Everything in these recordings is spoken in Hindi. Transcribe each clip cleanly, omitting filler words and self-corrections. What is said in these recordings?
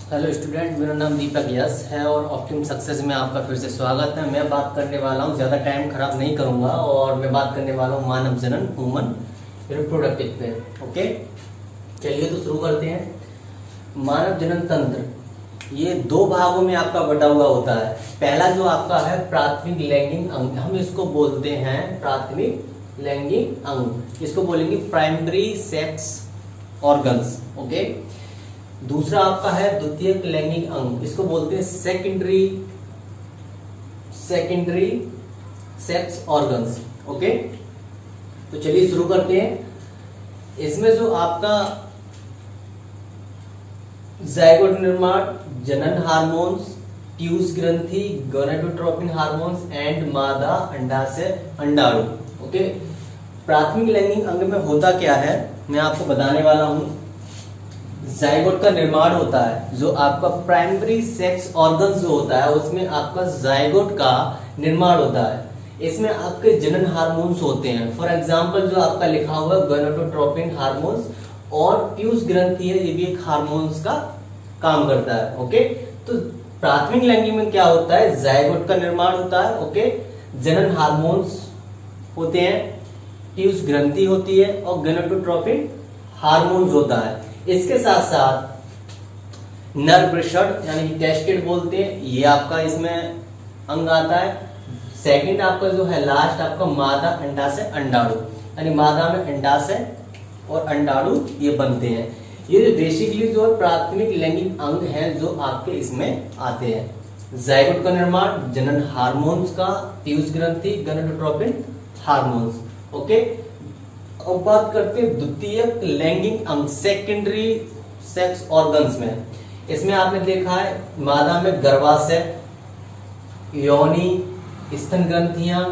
हेलो स्टूडेंट, मेरा नाम दीपक यस है और ऑप्टिम सक्सेस में आपका फिर से स्वागत है। मैं बात करने वाला हूँ, ज़्यादा टाइम खराब नहीं करूँगा और मैं बात करने वाला हूँ मानव जनन ह्यूमन रिप्रोडक्टिव पे। ओके, चलिए तो शुरू करते हैं। मानव जनन तंत्र ये दो भागों में आपका बटा हुआ होता है। पहला जो आपका है प्राथमिक लैंगिक अंग, हम इसको बोलते हैं प्राथमिक लैंगिक अंग, इसको बोलेंगे प्राइमरी सेक्स ऑर्गन्स। ओके, दूसरा आपका है द्वितीयक लैंगिक अंग, इसको बोलते हैं सेकेंडरी सेक्स ऑर्गन्स। ओके, तो चलिए शुरू करते हैं। इसमें जो आपका जाइगोट निर्माण, जनन हार्मोन्स, ट्यूस ग्रंथि, गोनाडोट्रोपिन हार्मोन्स एंड मादा अंडाशय अंडाणु। ओके, प्राथमिक लैंगिक अंग में होता क्या है मैं आपको बताने वाला हूं। जाइगोट का निर्माण होता है, जो आपका प्राइमरी सेक्स ऑर्गन जो होता है उसमें आपका जाइगोट का निर्माण होता है। इसमें आपके जनन हार्मोन्स होते हैं। फॉर एग्जांपल जो आपका लिखा हुआ है गोनाडोट्रोपिन हार्मोन्स और ट्यूस ग्रंथि है, ये भी एक हार्मोन्स का काम करता है। ओके, तो प्राथमिक लैंगिक में क्या होता है, जाइगोट का निर्माण होता है। ओके, जनन हार्मोन्स होते हैं, ट्यूस ग्रंथि होती है और गोनाडोट्रोपिन हार्मोन्स होता है। इसके साथ साथ नर वृषण यानी कि टेस्टेड बोलते हैं, ये आपका इसमें अंग आता है। सेकंड आपका जो है लास्ट आपका मादा अंडाशय अंडाणु, यानी मादा में अंडाशय और अंडाणु ये बनते हैं। ये जो बेसिकली जो है प्राथमिक लैंगिक अंग है जो आपके इसमें आते हैं। जाइगोट का निर्माण, जनन हार्मोन्स का, ट्यूस ग्रंथि, गोनाडोट्रोपिन हार्मोन्स। ओके, अब बात करते हैं द्वितीयक लैंगिक अंग सेकेंडरी सेक्स ऑर्गन्स में। इसमें आपने देखा है मादा में गर्भाशय, योनि, स्तन ग्रंथियां,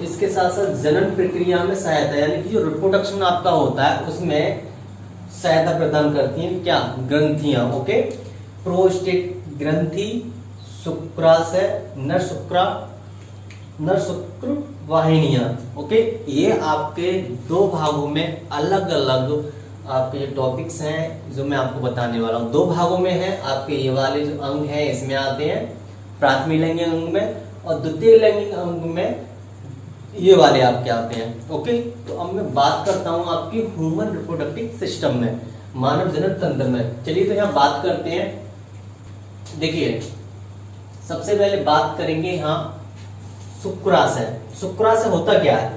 इसके साथ साथ जनन प्रक्रिया में सहायता, यानी कि जो रिप्रोडक्शन आपका होता है उसमें सहायता प्रदान करती हैं क्या, ग्रंथियां। ओके, प्रोस्टेट ग्रंथि, शुक्राशय, नर शुक्र वाहिनियां। ओके, ये आपके दो भागों में अलग अलग आपके जो टॉपिक्स हैं जो मैं आपको बताने वाला हूँ, दो भागों में है। आपके ये वाले जो अंग हैं इसमें आते हैं प्राथमिक लैंगिक अंग में, और द्वितीय लैंगिक अंग में ये वाले आपके आते हैं। ओके, तो अब मैं बात करता हूँ आपकी ह्यूमन रिप्रोडक्टिव सिस्टम में, मानव जनन तंत्र में। चलिए तो यहाँ बात करते हैं। देखिए, सबसे पहले बात करेंगे यहाँ शुक्राशय। शुक्राशय होता क्या है,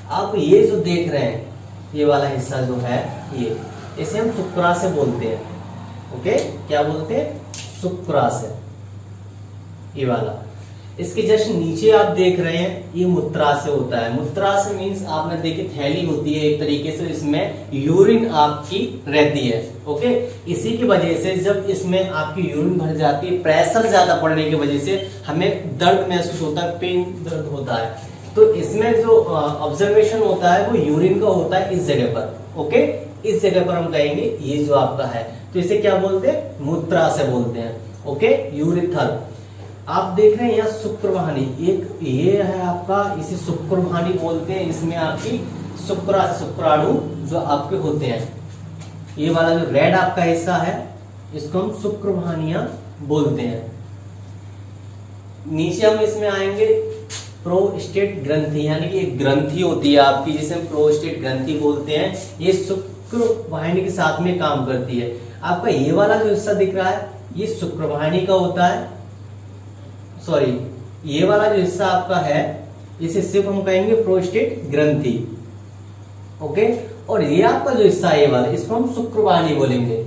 आप ये जो देख रहे हैं ये वाला हिस्सा जो है ये, इसे हम शुक्राशय बोलते हैं। ओके, क्या बोलते हैं, शुक्राशय, ये वाला। इसके जस्ट नीचे आप देख रहे हैं ये मूत्राशय होता है। मूत्राशय मींस आपने देखी थैली होती है एक तरीके से, इसमें यूरिन आपकी रहती है। ओके, इसी की वजह से जब इसमें आपकी यूरिन भर जाती है, प्रेशर ज्यादा पड़ने की वजह से हमें दर्द महसूस होता है, पेन दर्द होता है। तो इसमें जो ऑब्जर्वेशन होता है वो यूरिन का होता है इस जगह पर। ओके, इस जगह पर हम कहेंगे ये जो आपका है, तो इसे क्या बोलते हैं, मूत्राशय बोलते हैं। Okay, urethral. आप देख रहे हैं यहाँ शुक्रवाहिनी, एक ये है आपका, इसे शुक्रवाहिनी बोलते हैं। इसमें आपकी शुक्राणु जो आपके होते हैं, ये वाला जो रेड आपका हिस्सा है इसको हम शुक्रवाहिनियां बोलते हैं। नीचे हम इसमें आएंगे प्रोस्टेट ग्रंथि, यानी कि एक ग्रंथि होती है आपकी जिसे हम प्रोस्टेट ग्रंथि बोलते हैं। ये शुक्रवाहिनी के साथ में काम करती है। आपका ये वाला जो हिस्सा दिख रहा है ये शुक्रवाहिनी का होता है, सॉरी, ये वाला जो हिस्सा आपका है इस हिस्से को हम कहेंगे प्रोस्टेट ग्रंथि। ओके, और ये आपका जो हिस्सा है ये वाला, इसको हम शुक्रवाहिनी बोलेंगे।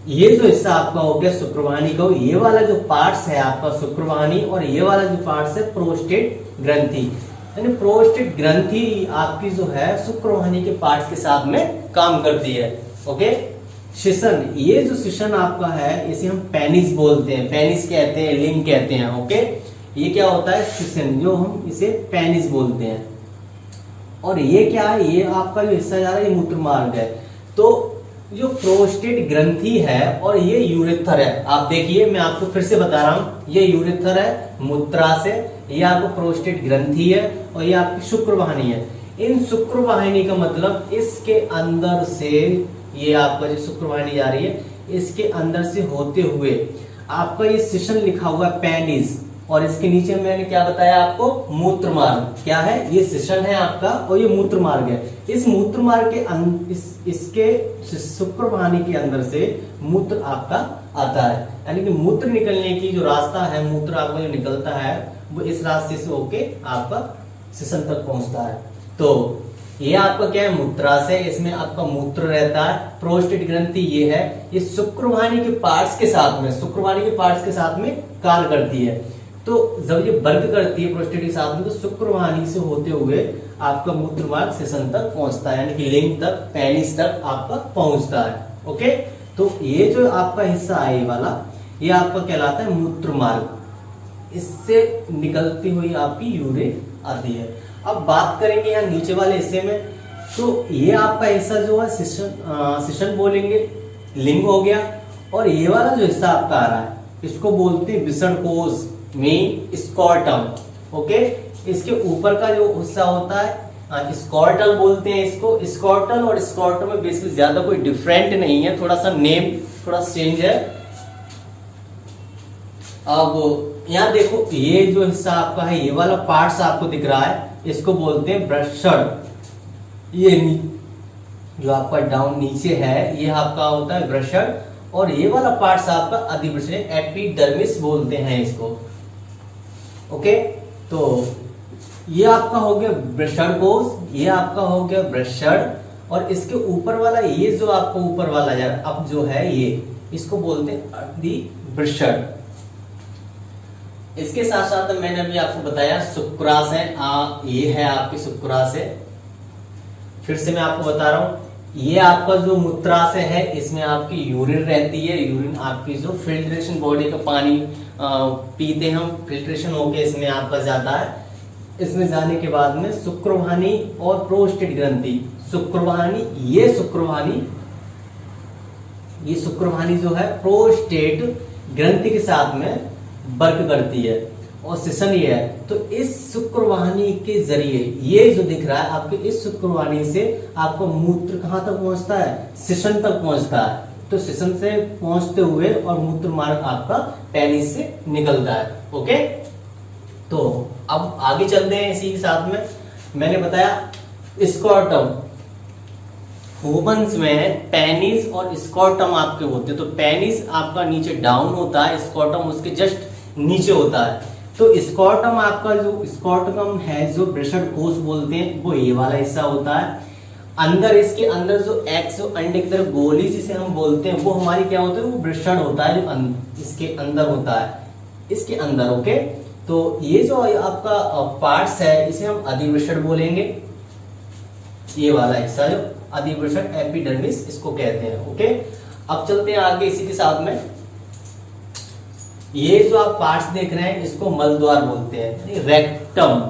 ये जो हिस्सा आपका हो गया शुक्रवाहिनी का, ये वाला जो पार्ट्स है आपका शुक्रवाहिनी, और ये वाला जो पार्ट्स है प्रोस्टेट ग्रंथि। यानी प्रोस्टेट ग्रंथि आपकी जो है शुक्रवाहिनी के पार्ट्स के साथ में काम करती है। ओके, शिशन, ये जो शिशन आपका है इसे हम पेनिस बोलते हैं, पेनिस कहते हैं, लिंग कहते हैं। ओके, ये क्या होता है, शिशन, जो हम इसे पेनिस बोलते हैं। और ये क्या है, ये आपका जो हिस्सा जा रहा है ये मूत्र मार्ग है। तो जो प्रोस्टेट ग्रंथि है और ये यूरेथर है, आप देखिए मैं आपको फिर से बता रहा हूं, ये यूरेथर है, मूत्राशय, ये आपको प्रोस्टेट ग्रंथि है और ये आपकी शुक्रवाहिनी है। इन शुक्रवाहिनी का मतलब इसके अंदर से ये आपका जो शुक्रवाहिनी जा रही है, इसके अंदर से होते हुए आपका ये सेशन लिखा हुआ है पेनिस, और इसके नीचे मैंने क्या बताया आपको, मूत्र मार्ग। क्या है ये, सेशन है आपका और ये मूत्र मार्ग है। इस मूत्र मार्ग के इसके शुक्रवाहिनी के अंदर से मूत्र आपका आता है, यानी कि मूत्र निकलने की जो रास्ता है, मूत्र आपका जो निकलता है वो इस रास्ते से होके आपका सेशन तक पहुंचता है। तो ये आपका क्या है, मूत्राशय, इसमें आपका मूत्र रहता है। प्रोस्टेट ग्रंथि ये है, ये शुक्रवाहिनी के पार्ट्स के साथ में, शुक्रवाहिनी के पार्ट्स के साथ में कार्य करती है। तो जब ये वर्क करती है प्रोस्टेट के साथ में, तो शुक्रवाहिनी से होते हुए आपका मूत्र मार्ग सेशन तक पहुंचता है, यानी कि लिंग तक, पेनिस तक आपका पहुंचता है। ओके, तो ये जो आपका हिस्सा है ये वाला, ये आपका कहलाता है मूत्र मार्ग। इससे निकलती हुई आपकी यूरिन आती है। अब बात करेंगे यहाँ नीचे वाले हिस्से में, तो ये आपका हिस्सा जो है सेशन बोलेंगे, लिंग हो गया। और ये वाला जो हिस्सा आपका आ रहा है इसको बोलते हैं विसर्णकोश में स्कॉर्टम। ओके, इसके ऊपर का जो हिस्सा होता है स्कॉर्टल बोलते हैं इसको। स्कॉर्टल और स्कॉर्टम में बेसिकली ज्यादा कोई डिफरेंट नहीं है, थोड़ा सा नेम थोड़ा चेंज है। अब यहाँ देखो, ये जो हिस्सा आपका है, ये वाला पार्ट्स आपको दिख रहा है, इसको बोलते हैं ब्रशड। ये जो आपका डाउन नीचे है ये आपका होता है ब्रशड, और ये वाला पार्ट्स आपका अधिवृषण एपिडर्मिस बोलते हैं इसको। ओके, तो ये आपका हो गया ब्रशड कोश, ये आपका हो गया ब्रशड, और इसके ऊपर वाला ये जो आपको ऊपर वाला यार अब जो है ये, इसको बोलते हैं अधिवृषण। इसके साथ साथ मैंने अभी आपको बताया शुक्राशय, ये है आपकी शुक्राशय। फिर से मैं आपको बता रहा हूं, ये आपका जो मूत्राशय है इसमें आपकी यूरिन रहती है। यूरिन आपकी जो फिल्ट्रेशन, बॉडी का पानी पीते हम, फिल्ट्रेशन होके इसमें आपका जाता है। इसमें जाने के बाद में शुक्रवाहिनी और प्रोस्टेट ग्रंथि, शुक्रवाहिनी, ये शुक्रवाहिनी जो है प्रोस्टेट ग्रंथि के साथ में वर्क करती है, और सेशन ये है। तो इस शुक्रवाहिनी के जरिए ये जो दिख रहा है आपके, इस शुक्रवाहिनी से आपको मूत्र कहां तक पहुंचता है, सेशन तक पहुंचता है। तो सेशन से पहुंचते हुए और मूत्र मार्ग आपका पेनिस से निकलता है। ओके, तो अब आगे चलते हैं इसी के साथ में। मैंने बताया स्कॉर्टम, ह्यूमंस में पेनिस और स्कॉर्टम आपके होते हैं। तो पेनिस आपका नीचे डाउन होता है, स्कॉर्टम उसके जस्ट नीचे होता है। तो स्कॉर्टम आपका जो स्कॉर्टम है, जो ब्रशड कोश बोलते हैं, वो ये वाला हिस्सा होता है। अंदर, इसके अंदर जो एक्स अंडे की तरफ गोली जिसे हम बोलते हैं, वो हमारी क्या होता है, वो ब्रशड होता है, जो इसके अंदर होता है, इसके अंदर। ओके, तो ये जो आपका पार्ट्स है इसे हम अधिवृषण बोलेंगे। ये वाला हिस्सा जो अधिवृषण एपिडर्मिस इसको कहते हैं। ओके, अब चलते हैं आगे इसी के साथ में। ये जो आप पार्ट्स देख रहे हैं इसको मलद्वार बोलते हैं, रेक्टम।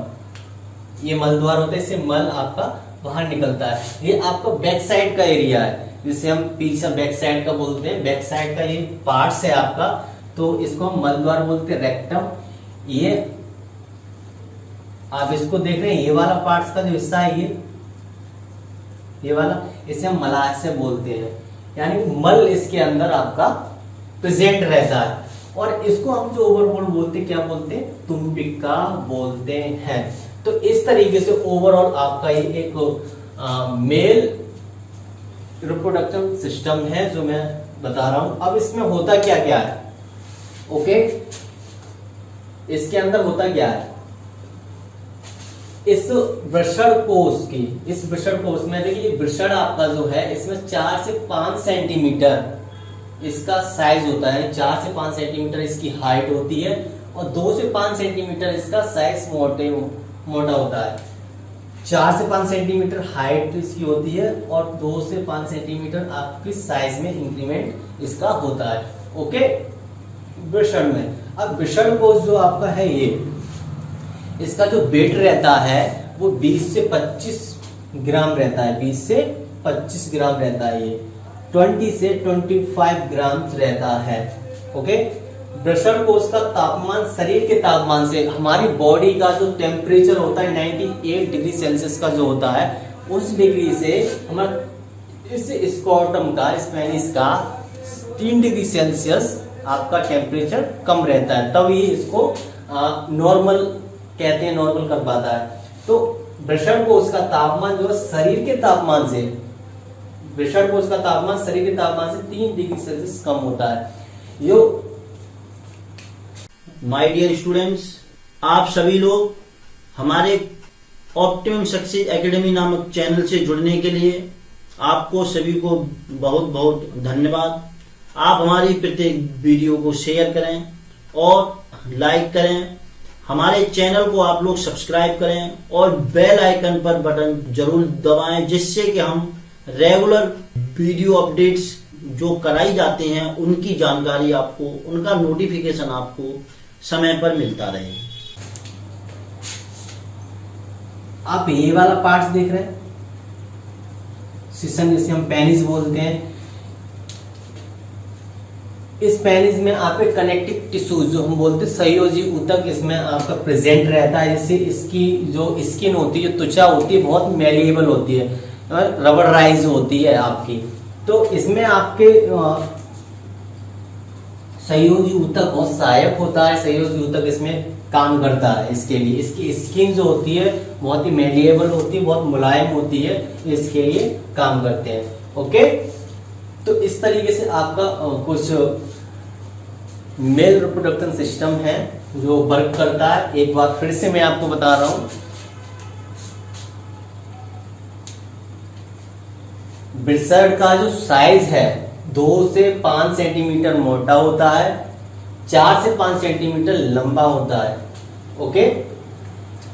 ये मलद्वार होता है, इससे मल आपका बाहर निकलता है। ये आपका बैक साइड का एरिया है, जिसे हम पीछे बैक साइड का बोलते हैं। बैक साइड का ये पार्ट्स है आपका, तो इसको हम मलद्वार बोलते हैं, रेक्टम। ये आप इसको देख रहे हैं, ये वाला पार्ट्स का जो हिस्सा है ये वाला, इसे हम मलाशय बोलते हैं, यानी मल इसके अंदर आपका प्रेजेंट रहता है। और इसको हम जो ओवरऑल बोलते हैं, क्या बोलते हैं, तुम्बिका बोलते हैं। तो इस तरीके से ओवरऑल आपका ये एक मेल रिप्रोडक्शन सिस्टम है जो मैं बता रहा हूं। अब इसमें होता क्या क्या है, ओके, इसके अंदर होता क्या है, इस वृषण कोश में देखिए, वृषण आपका जो है इसमें 4 से 5 सेंटीमीटर इसका साइज होता है। 4 से 5 सेंटीमीटर इसकी हाइट होती है, और 2 से 5 सेंटीमीटर इसका साइज मोटा होता है। 4 से 5 सेंटीमीटर हाइट इसकी होती है, और 2 से 5 सेंटीमीटर आपकी साइज में इंक्रीमेंट इसका होता है। ओके, वृषण में। अब वृषण कोश जो आपका है, ये इसका जो वेट रहता है वो 20 से 25 ग्राम रहता है। 20 से 25 ग्राम रहता है, ये 20 से 25 ग्राम रहता है। ओके, वृषण कोश का तापमान शरीर के तापमान से, हमारी बॉडी का जो टेम्परेचर होता है 98 डिग्री सेल्सियस का जो होता है, उस डिग्री से हमारा इस स्कॉर्टम का, इस पेनिस का 3 डिग्री सेल्सियस आपका टेम्परेचर कम रहता है, तब ये इसको नॉर्मल कहते हैं, नॉर्मल कर पाता है। तो वृषण को उसका तापमान जो है शरीर के तापमान से, वृषण को उसका तापमान शरीर के तापमान से 3 डिग्री सेल्सियस कम होता है। यो माय डियर स्टूडेंट्स, आप सभी लोग हमारे ऑप्टिमम सक्सेस एकेडमी नामक चैनल से जुड़ने के लिए आपको सभी को बहुत बहुत धन्यवाद। आप हमारी प्रत्येक वीडियो को शेयर करें और लाइक करें, हमारे चैनल को आप लोग सब्सक्राइब करें और बेल आइकन पर बटन जरूर दबाएं, जिससे कि हम रेगुलर वीडियो अपडेट्स जो कराई जाते हैं उनकी जानकारी आपको, उनका नोटिफिकेशन आपको समय पर मिलता रहे। आप ये वाला पार्ट्स देख रहे हैं, सिस्टम जिसे हम पेनिस बोलते हैं। इस पेनिस में आपके कनेक्टिव टिश्यूज जो हम बोलते हैं संयोजी ऊतक इसमें आपका प्रेजेंट रहता है। जैसे इसकी जो स्किन होती है, जो त्वचा होती है, बहुत मेलिएबल होती है, रबराइज होती है आपकी। तो इसमें आपके संयोजी ऊतक बहुत सहायक होता है, संयोजी ऊतक इसमें काम करता है इसके लिए। इसकी स्किन जो होती है बहुत ही मेलिएबल होती है, बहुत मुलायम होती है, इसके लिए काम करते हैं। ओके, तो इस तरीके से आपका कुछ मेल रिप्रोडक्शन सिस्टम है जो वर्क करता है। एक बार फिर से मैं आपको बता रहा हूं, वृषण का जो साइज है 2 से 5 सेंटीमीटर मोटा होता है, 4 से 5 सेंटीमीटर लंबा होता है। ओके,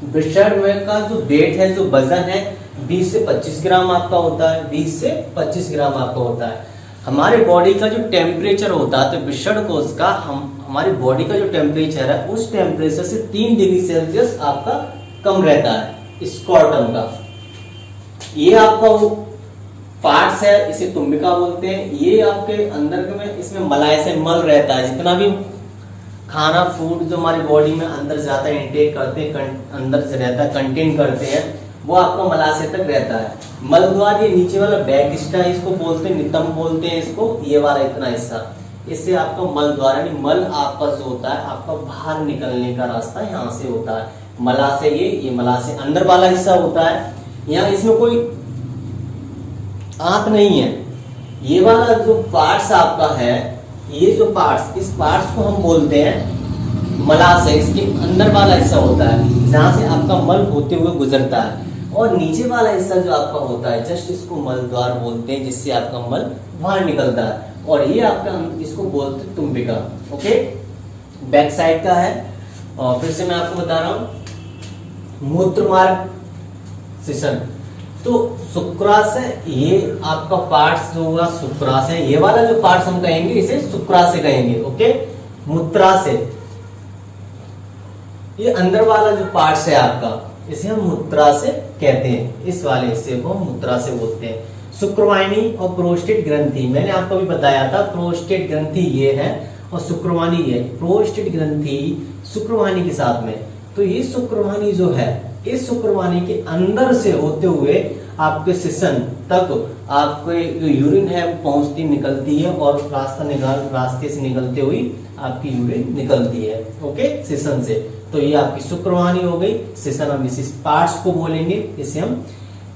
वृषण में का जो वेट है, जो वजन है 20 से 25 ग्राम आपका होता है, 20 से 25 ग्राम आपका होता है। हमारे बॉडी का जो टेम्परेचर होता है, तो वृषण कोश का हमारी बॉडी का जो टेम्परेचर है उस टेम्परेचर से 3 डिग्री सेल्सियस आपका कम रहता है स्कॉर्टम का। ये आपका वो पार्ट्स है, इसे तुम्बिका बोलते हैं। ये आपके अंदर में इसमें मलाई से मल रहता है, जितना भी खाना फूड जो हमारी बॉडी में अंदर जाता है, इंटेक करते हैं, अंदर से रहता है, कंटेन करते हैं, वो आपका मलाशय तक रहता है। मल द्वार, ये नीचे वाला बैक हिस्सा इसको बोलते हैं, नितंब बोलते हैं इसको, ये वाला इतना हिस्सा, इससे आपका मल द्वार यानी मल आपका जो होता है आपका बाहर निकलने का रास्ता यहाँ से होता है। मलाशय ये मलाशय अंदर वाला हिस्सा होता है। यहाँ इसमें कोई आंत नहीं है। ये वाला जो पार्ट्स आपका है, ये जो पार्ट्स, इस पार्ट्स को हम बोलते हैं मलाशय। इसके अंदर वाला हिस्सा होता है जहां से आपका मल होते हुए गुजरता है, और नीचे वाला हिस्सा जो आपका होता है जस्ट इसको मल द्वार बोलते हैं, जिससे आपका मल बाहर निकलता है। और ये आपका इसको बोलते हैं तुम्बिका। ओके, बैक साइड का है। और फिर से मैं आपको बता रहा हूं, मूत्रमार्ग सिस्टम। तो शुक्राशय, ये आपका पार्ट्स जो हुआ शुक्राशय, ये वाला जो पार्ट्स हम कहेंगे इसे शुक्राशय कहेंगे। ओके, मूत्राशय, ये अंदर वाला जो पार्ट्स है आपका, इसे हम मूत्राशय कहते हैं। इस वाले हिस्से को हम मूत्राशय बोलते हैं। शुक्रवाहिनी और प्रोस्टेट ग्रंथि, मैंने आपको भी बताया था, प्रोस्टेट ग्रंथि ये है और शुक्रवाहिनी ये। प्रोस्टेट ग्रंथि शुक्रवाहिनी के साथ में, तो ये शुक्रवाहिनी जो है, इस शुक्रवाहिनी के अंदर से होते हुए आपके शिशन तक आपके यूरिन है पहुंचती निकलती है, और रास्ते से निकलते हुए आपकी यूरिन निकलती है। ओके, शिशन से। तो ये आपकी शुक्रवाहिनी हो गई। शिशन हम इस पार्ट्स को बोलेंगे, इसे हम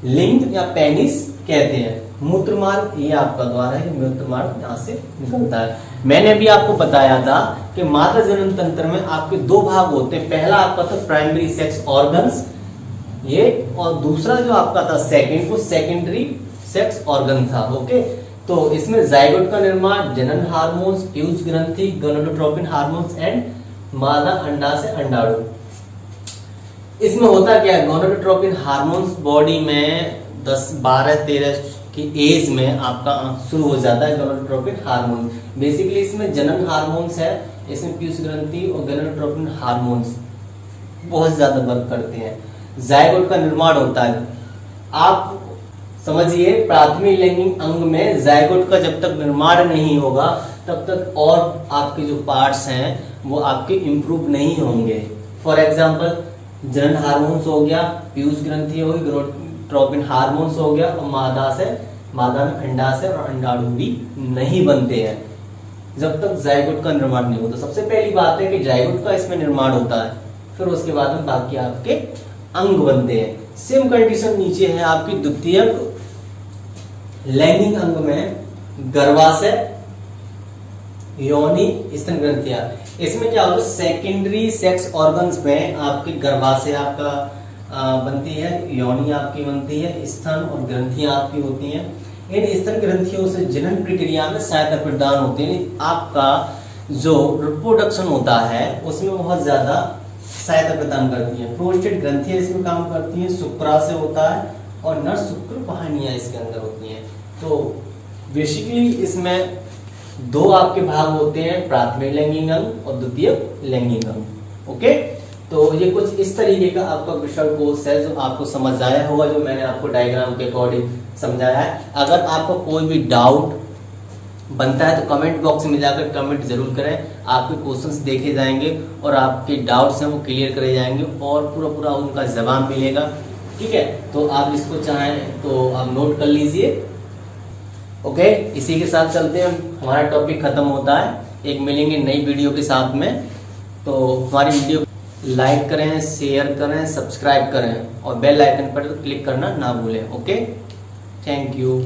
लिंग या पेनिस कहते हैं। मूत्रमार्ग, ये आपका द्वार है, मूत्रमार्ग यहाँ से निकलता है। मैंने भी आपको बताया था कि माता जनन तंत्र में आपके 2 भाग होते हैं। पहला आपका था प्राइमरी सेक्स ऑर्गन्स ये, और दूसरा जो आपका था सेकंड, वो सेकेंडरी सेक्स ऑर्गन था। ओके, तो इसमें जाइगोट का निर्माण, जनन हार्मोन्स, प्यूस ग्रंथि, गोनाडोट्रोपिन हार्मोन्स एंड मादा अंडाशय अंडाणु। इसमें होता क्या है, गोनाडोट्रोपिन हार्मोन्स बॉडी में 10, 12, 13 की एज में आपका शुरू हो जाता है गोनाडोट्रोपिन हार्मोन। बेसिकली इसमें जनन हार्मोन्स है, इसमें प्यूस ग्रंथि और गोनाडोट्रोपिन हार्मोन्स बहुत ज्यादा वर्क करते हैं। जाइगोट का निर्माण होता है। आप समझिए, प्राथमिक लैंगिक अंग में जाइगोट का जब तक निर्माण नहीं होगा तब तक और आपके जो पार्ट्स हैं वो आपके इम्प्रूव नहीं होंगे। फॉर एग्जाम्पल, जनन हार्मोन्स हो गया, प्यूस ग्रंथि हो गई, गोनाडोट्रोपिन हार्मोन्स हो गया, और मादा में अंडाशय और अंडाणु भी नहीं बनते हैं। जब तक जायगोट का निर्माण नहीं होता। सबसे पहली बात है कि जायगोट का इसमें निर्माण होता है, फिर उसके बाद में बाकी आपके अंग बनते हैं। सेम कंडीशन नीचे है आपकी द्वितीयक लैंगिक अंग में गर्भाशय, योनि, स्तन ग्रंथियां। इसमें क्या होता है, सेकेंडरी सेक्स ऑर्गन्स में आपके गर्भाशय आपका बनती है, योनि आपकी बनती है, स्तन और ग्रंथियां आपकी होती हैं। इन स्तन ग्रंथियों से जनन प्रक्रिया में सहायता प्रदान होती है। आपका जो रिप्रोडक्शन होता है उसमें बहुत ज्यादा सहायता प्रदान करती है। प्रोस्टेट ग्रंथियां इसमें काम करती हैं, शुक्राशय होता है और नर शुक्र वाहिनियां इसके अंदर होती हैं। तो बेसिकली इसमें दो आपके भाग होते हैं, प्राथमिक लैंगिक अंग और द्वितीयक लैंगिक अंग। ओके, तो ये कुछ इस तरीके का आपका विषय कोर्स है जो आपको समझ आया होगा, जो मैंने आपको डायग्राम के अकॉर्डिंग समझाया है। अगर आपको कोई भी डाउट बनता है तो कमेंट बॉक्स में जाकर कमेंट जरूर करें। आपके क्वेश्चंस देखे जाएंगे और आपके डाउट्स हैं वो क्लियर करे जाएंगे और पूरा उनका जवाब मिलेगा। ठीक है, तो आप इसको चाहें तो आप नोट कर लीजिए। ओके, इसी के साथ चलते हैं, हमारा टॉपिक खत्म होता है। एक मिलेंगे नई वीडियो के साथ में। तो हमारी वीडियो लाइक करें, शेयर करें, सब्सक्राइब करें और बेल आइकन पर क्लिक करना ना भूलें। Okay, thank you.